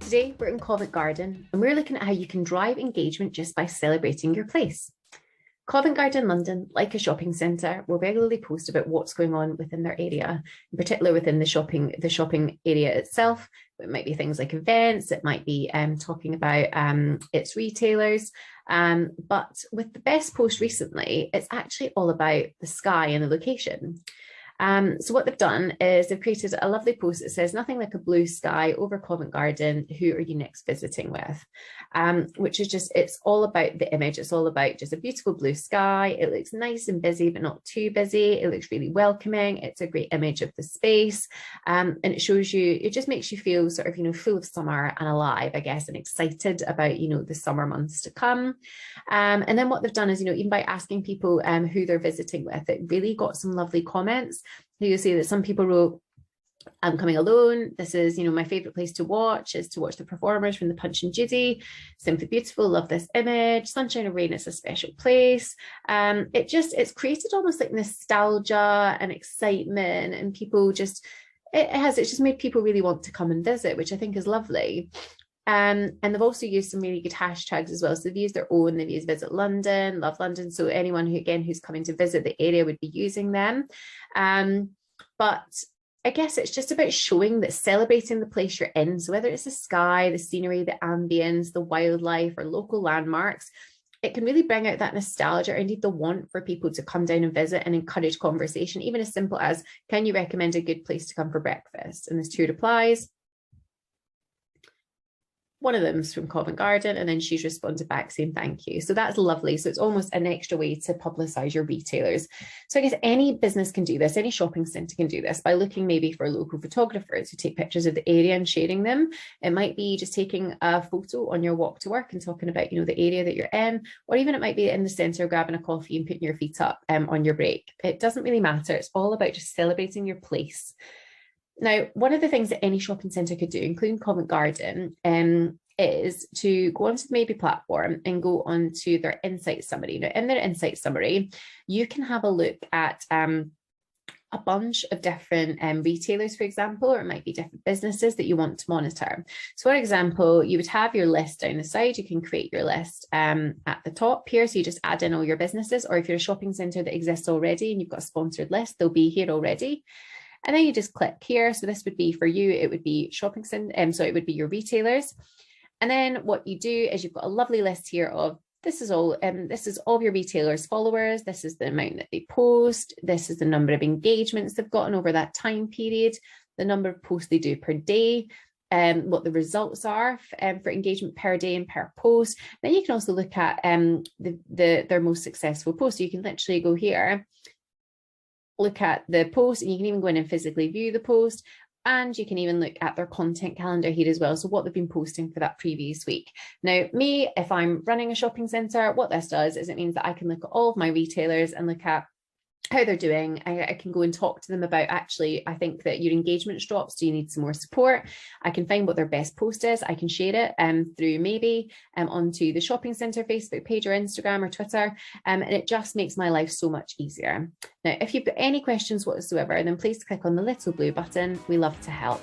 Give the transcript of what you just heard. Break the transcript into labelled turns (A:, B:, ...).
A: Today we're in Covent Garden and we're looking at how you can drive engagement just by celebrating your place. Covent Garden London, like a shopping centre, will regularly post about what's going on within their area, in particular within the shopping area itself. It might be things like events, it might be talking about its retailers. But with the best post recently, it's actually all about the sky and the location. So what they've done is they've created a lovely post that says, "Nothing like a blue sky over Covent Garden. Who are you next visiting with?" Which is just, it's all about the image. It's all about just a beautiful blue sky. It looks nice and busy, but not too busy. It looks really welcoming. It's a great image of the space. And it shows you, it just makes you feel sort of, full of summer and alive, I guess, and excited about, the summer months to come. And then what they've done is, even by asking people who they're visiting with, it really got some lovely comments. So you'll see that some people wrote, "I'm coming alone. This is, my favorite place to watch is to watch the performers from the Punch and Judy. Simply beautiful. Love this image. Sunshine or rain, it's a special place." It's created almost like nostalgia and excitement, and people just, it's just made people really want to come and visit, which I think is lovely. And they've also used some really good hashtags as well. So they've used their own, they've used Visit London, Love London. So anyone who's coming to visit the area would be using them. But I guess it's just about showing that, celebrating the place you're in. So whether it's the sky, the scenery, the ambience, the wildlife, or local landmarks, it can really bring out that nostalgia, or indeed the want for people to come down and visit, and encourage conversation, even as simple as, "Can you recommend a good place to come for breakfast?" And there's 2 replies. One of them's from Covent Garden, and then she's responded back saying thank you. So that's lovely. So it's almost an extra way to publicize your retailers. So I guess any business can do this, any shopping centre can do this by looking maybe for local photographers who take pictures of the area and sharing them. It might be just taking a photo on your walk to work and talking about, the area that you're in, or even it might be in the centre grabbing a coffee and putting your feet up on your break. It doesn't really matter. It's all about just celebrating your place. Now, one of the things that any shopping centre could do, including Covent Garden, is to go onto the Maybe platform and go onto their insight summary. Now, in their insight summary, you can have a look at a bunch of different retailers, for example, or it might be different businesses that you want to monitor. So, for example, you would have your list down the side. You can create your list at the top here. So you just add in all your businesses, or if you're a shopping centre that exists already and you've got a sponsored list, they'll be here already. And then you just click here. So this would be for you, it would be shopping centre, so it would be your retailers. And then what you do is you've got a lovely list here of, this is all of your retailers' followers. This is the amount that they post. This is the number of engagements they've gotten over that time period, the number of posts they do per day, what the results are for engagement per day and per post. Then you can also look at their most successful posts. So you can literally go here, look at the post, and you can even go in and physically view the post, and you can even look at their content calendar here as well, so what they've been posting for that previous week. Now, me, if I'm running a shopping centre, what this does is it means that I can look at all of my retailers and look at how they're doing. I can go and talk to them about, actually, I think that your engagement drops. Do you need some more support? I can find what their best post is. I can share it through maybe onto the shopping centre Facebook page or Instagram or Twitter. And it just makes my life so much easier. Now, if you've got any questions whatsoever, then please click on the little blue button. We love to help.